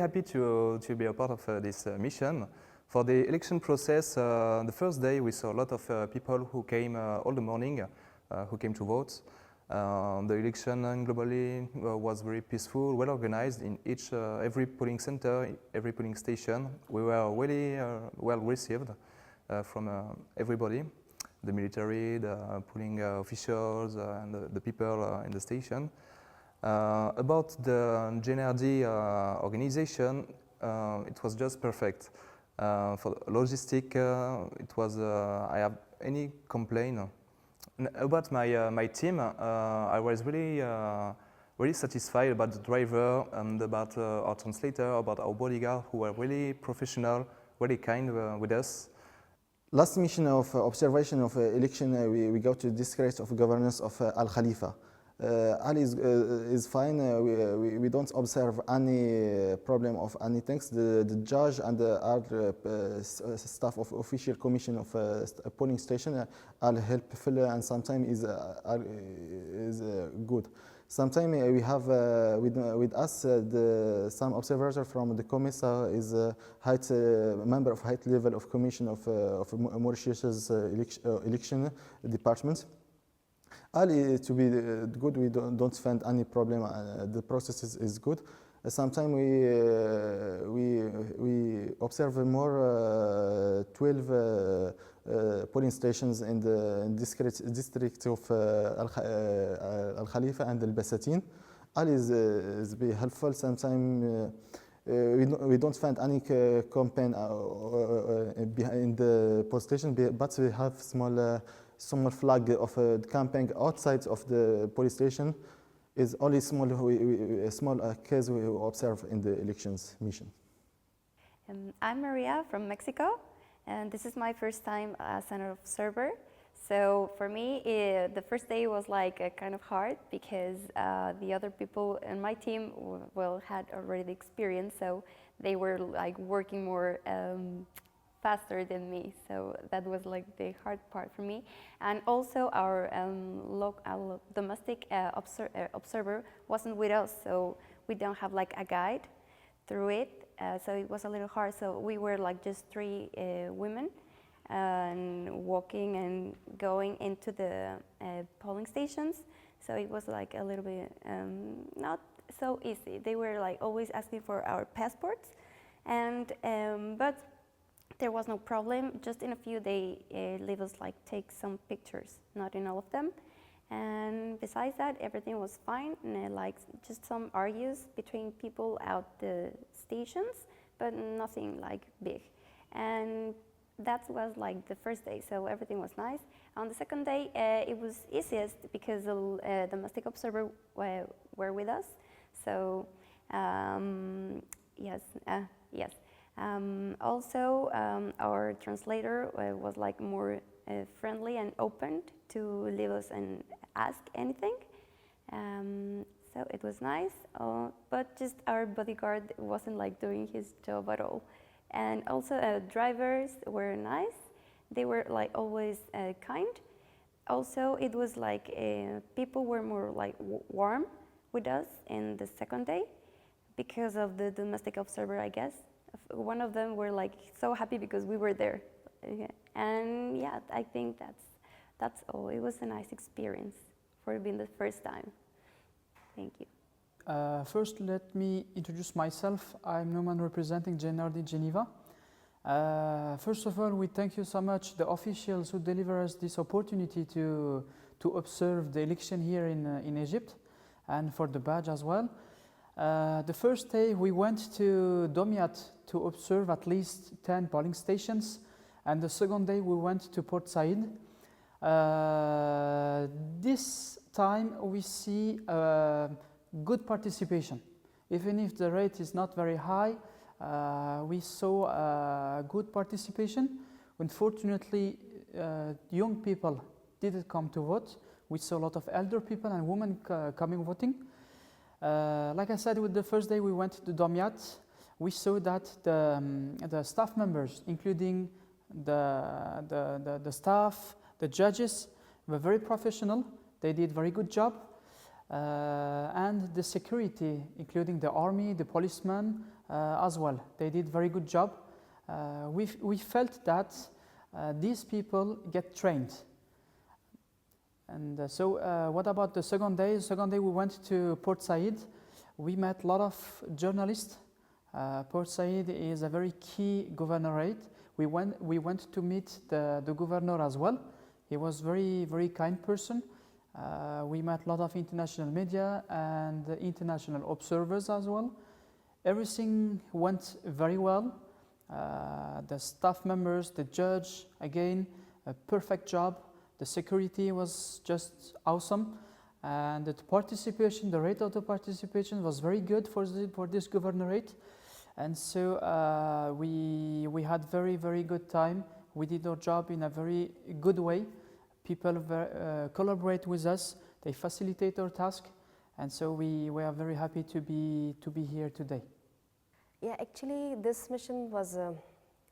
happy to be a part of this mission. For the election process, the first day we saw a lot of people who came all the morning, who came to vote. The election globally was very peaceful, well organized in every polling center, every polling station. We were really well received from everybody, the military, the polling officials, and the people in the station. About the GNRD organization, it was just perfect. For logistic, it was I have any complaint. About my team, I was really satisfied about the driver and about our translator, about our bodyguard, who were really professional, really kind with us. Last mission of observation of election, we go to district of governance of Al Khalifa. Ali is fine. We don't observe any problem of anything. The judge and the other staff of official commission of polling station are helpful and sometimes is good. Sometimes we have with us some observer from the COMESA is member of high level of commission of Mauritius election department. Ali to be good, we don't find any problem. The process is good. Sometimes we observe more 12 polling stations in the district of Al Khalifa and Al Basatin. Ali is be helpful. Sometimes we don't find any campaign behind the poll station, but we have small flag of the campaign outside of the police station. Is only small case we observe in the elections mission. I'm Maria from Mexico, and this is my first time as an observer. So for me, the first day was like kind of hard because the other people in my team had already the experience, so they were like working more faster than me, so that was like the hard part for me. And also our domestic observer wasn't with us, so we don't have like a guide through it, so it was a little hard. So we were like just 3 women and walking and going into the polling stations, so it was like a little bit not so easy. They were like always asking for our passports, and but there was no problem. Just in a few they leave us like take some pictures, not in all of them. And besides that, everything was fine. And, like just some argues between people out the stations, but nothing like big. And that was like the first day, so everything was nice. On the second day, it was easiest because the domestic observer were with us. So yes. Also, our translator was like more friendly and open to leave us and ask anything. So it was nice, but just our bodyguard wasn't like doing his job at all. And also drivers were nice. They were like always kind. Also, it was like people were more like warm with us in the second day because of the domestic observer, I guess. One of them were like so happy because we were there, and yeah, I think that's all. It was a nice experience for being the first time. Thank you. First, let me introduce myself. I'm Nouman, representing GNRD Geneva. First of all, we thank you so much, the officials who deliver us this opportunity to observe the election here in Egypt, and for the badge as well. The first day we went to Domiat to observe at least 10 polling stations, and the second day we went to Port Said. This time we see good participation. Even if the rate is not very high, we saw good participation. Unfortunately, young people didn't come to vote. We saw a lot of elder people and women coming voting. Like I said, with the first day we went to Domiat, we saw that the staff members, including the staff, the judges, were very professional. They did very good job. And the security, including the army, the policemen, as well. They did very good job. We felt that these people get trained. And what about the second day? The second day we went to Port Said. We met a lot of journalists. Port Said is a very key governorate. We went to meet the governor as well. He was very kind person. We met a lot of international media and international observers as well. Everything went very well. The staff members, the judge, again, a perfect job. The security was just awesome. And the participation, the rate of the participation was very good for this governorate. And so we had very good time. We did our job in a very good way. People collaborate with us. They facilitate our task. And so we are very happy to be here today. Yeah, actually this mission was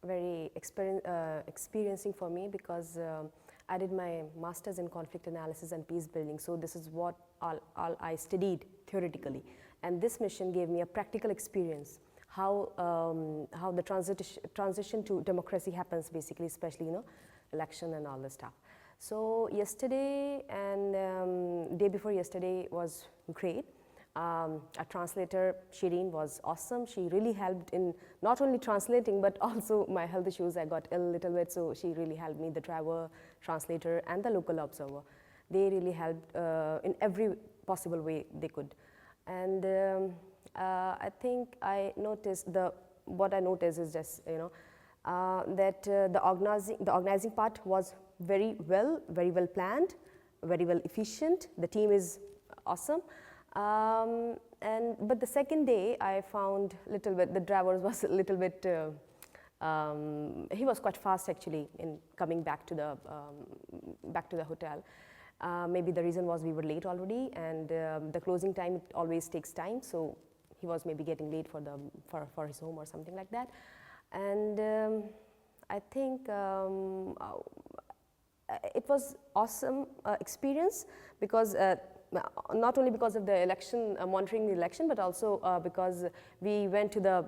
very experiencing for me because I did my master's in conflict analysis and peace building. So this is what all I studied theoretically. And this mission gave me a practical experience. How the transition to democracy happens basically, especially election and all this stuff. So yesterday and day before yesterday was great. A translator, Shireen, was awesome. She really helped in not only translating but also my health issues. I got ill a little bit, so she really helped me, the driver, translator and the local observer. They really helped in every possible way they could. And I think what I noticed is just that the organizing part was very well planned, very well efficient. The team is awesome. But the second day I found the driver was a little bit, he was quite fast actually in coming back to the hotel. Maybe the reason was we were late already, and the closing time, it always takes time, so he was maybe getting late for his home or something like that. And I think it was awesome experience because not only because of the election, monitoring the election, but also because we went to the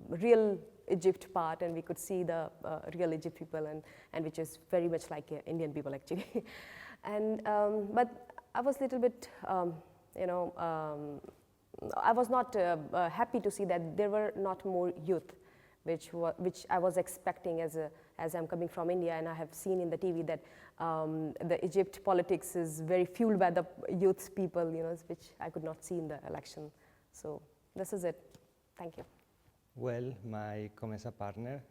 real Egypt part, and we could see the real Egypt people, and which is very much like Indian people actually. And but I was a little bit, I was not happy to see that there were not more youth, which I was expecting as I'm coming from India, and I have seen in the TV that the Egypt politics is very fueled by the youth people, which I could not see in the election. So this is it. Thank you. Well, my COMESA partner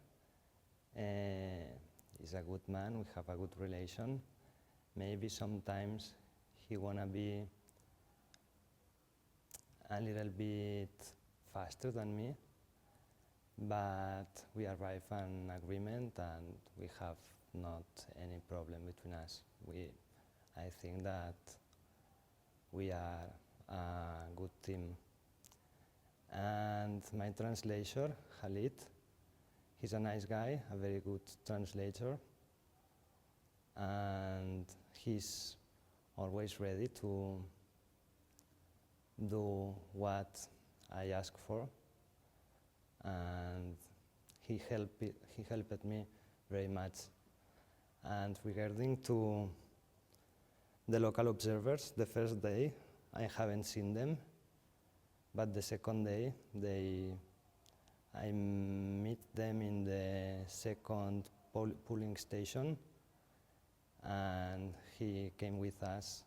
is a good man. We have a good relation. Maybe sometimes he wanna be a little bit faster than me, but we arrive at an agreement and we have not any problem between us. I think that we are a good team. And my translator, Khalid, he's a nice guy, a very good translator, and he's always ready to do what I ask for, and he helped me very much. And regarding to the local observers, the first day I haven't seen them, but the second day I meet them in the second polling station, and he came with us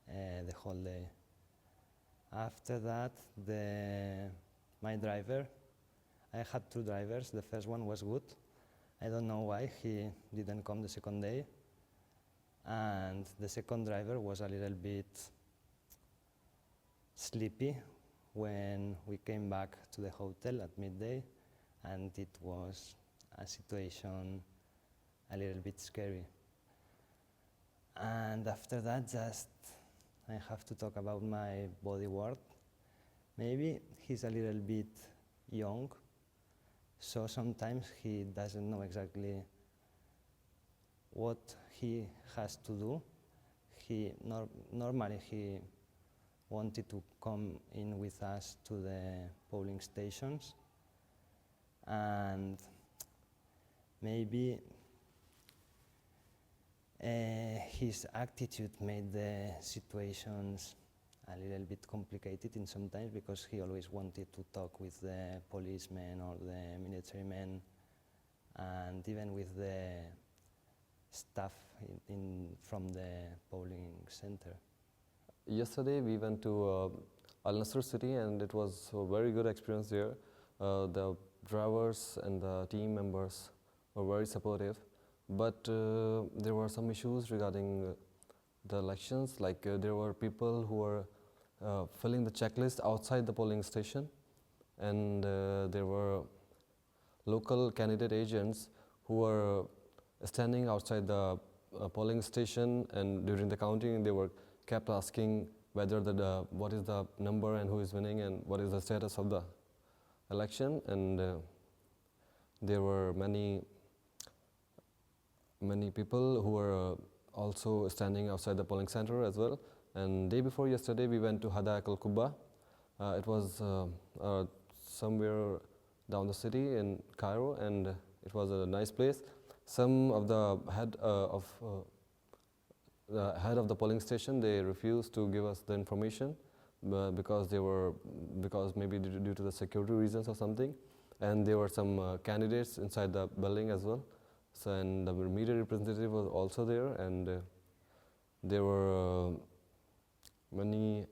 the whole day. After that, my driver, I had two drivers. The first one was good. I don't know why he didn't come the second day. And the second driver was a little bit sleepy when we came back to the hotel at midday, and it was a situation a little bit scary. And after that, I have to talk about my bodyguard. Maybe he's a little bit young, so sometimes he doesn't know exactly what he has to do. Normally he wanted to come in with us to the polling stations, and maybe his attitude made the situations a little bit complicated in some times, because he always wanted to talk with the policemen or the military men, and even with the staff from the polling center. Yesterday we went to Al Nasr city, and it was a very good experience there. The drivers and the team members were very supportive, but there were some issues regarding the elections, like there were people who were filling the checklist outside the polling station, and there were local candidate agents who were standing outside the polling station, and during the counting they were kept asking whether what is the number and who is winning and what is the status of the election. And there were many people who were also standing outside the polling center as well. And day before yesterday we went to Hadaiq al-Quba. It was somewhere down the city in Cairo, and it was a nice place. Some of the head of the polling station, they refused to give us the information because maybe due to the security reasons or something. And there were some candidates inside the building as well. So, and the media representative was also there, and there were many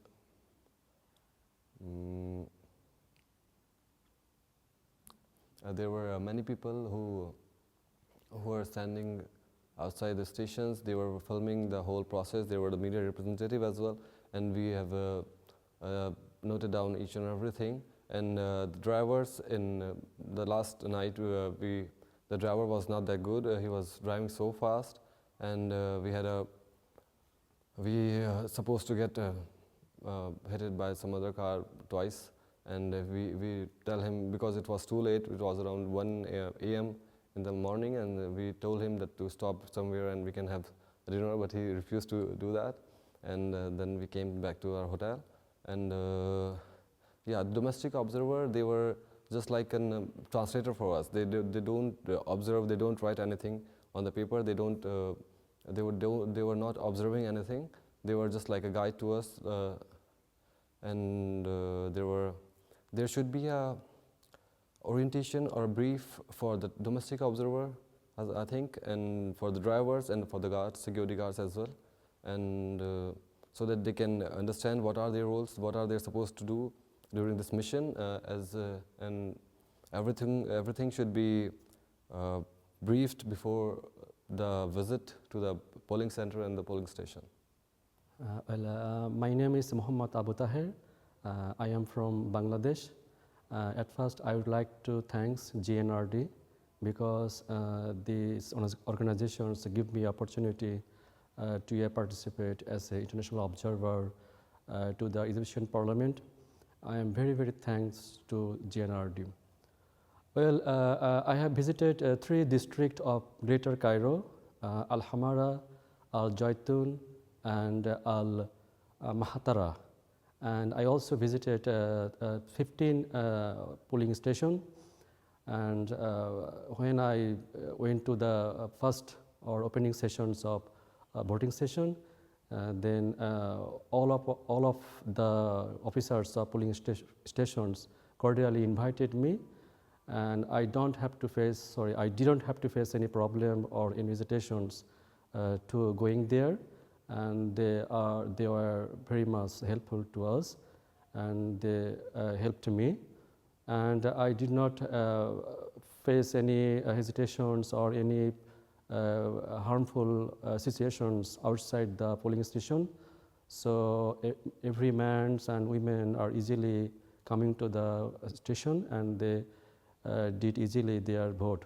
people who were standing outside the stations. They were filming the whole process. They were the media representative as well, and we have noted down each and everything. And the drivers in the last night, the driver was not that good. He was driving so fast, and we supposed to get hit by some other car twice. And we tell him, because it was too late, it was around 1 a.m. in the morning, and we told him that to stop somewhere and we can have dinner, but he refused to do that. And then we came back to our hotel. And yeah, domestic observer, they were just like a translator for us. They don't observe, they don't write anything on the paper. They were not observing anything. They were just like a guide to us. And there should be a orientation or a brief for the domestic observer, I think, and for the drivers and for the guards, security guards as well, and so that they can understand what are their roles, what are they supposed to do during this mission, and everything should be briefed before the visit to the polling center and the polling station. My name is Muhammad Abu Tahir. I am from Bangladesh. At first, I would like to thank GNRD because these organizations give me opportunity to participate as an international observer to the Egyptian Parliament. I am very, very thanks to GNRD. Well, I have visited 3 districts of Greater Cairo, Al-Hamara, Al-Jaytun, and Al-Mahatara. And I also visited 15 polling stations. And when I went to the first or opening sessions of voting session, then all of the officers of polling stations cordially invited me, and I didn't have to face any problem or any hesitations to going there. And they were very much helpful to us, and they helped me, and I did not face any hesitations or any harmful situations outside the polling station. So every man and women are easily coming to the station, and they did easily their vote.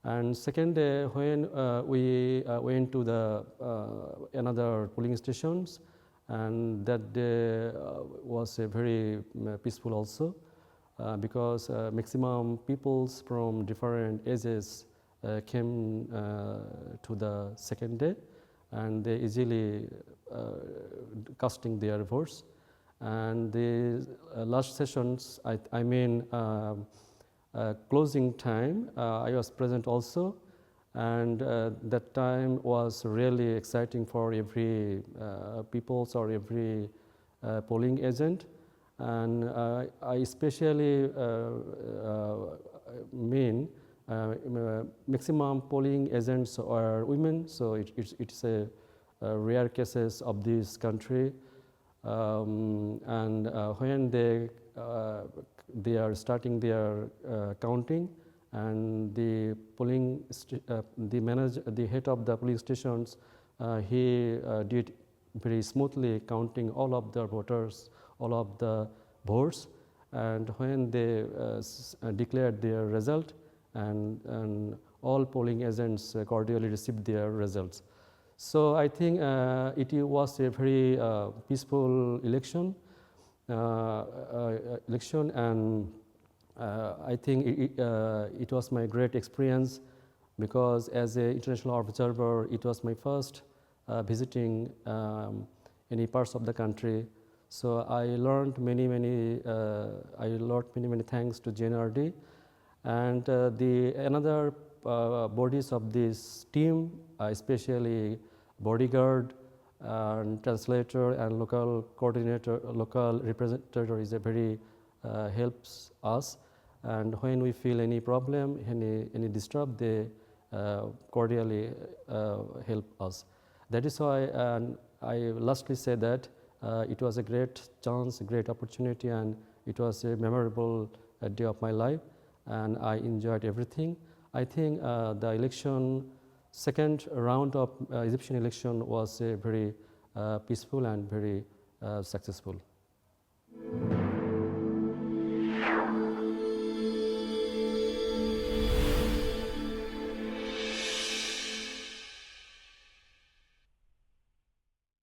And second day, when we went to the another polling stations, and that day was very peaceful also, because maximum peoples from different ages came to the second day, and they easily casting their votes. And the last sessions, I mean closing time, I was present also, and that time was really exciting for every peoples or every polling agent. And I especially mean maximum polling agents are women, so it's a rare cases of this country. And when they are starting their counting, and the polling the head of the polling stations, he did very smoothly counting all of the voters, all of the votes, and when they declared their result, and all polling agents cordially received their results. So I think it was a very peaceful election, and I think it was my great experience, because as an international observer, it was my first visiting any parts of the country. So I learned many thanks to JNRD, and the another bodies of this team, especially bodyguard and translator and local coordinator, local representative is a very helps us. And when we feel any problem, any disturb, they cordially help us. That is why I lastly say that it was a great chance, a great opportunity, and it was a memorable day of my life, and I enjoyed everything. I think the election, second round of Egyptian election was very peaceful and very successful.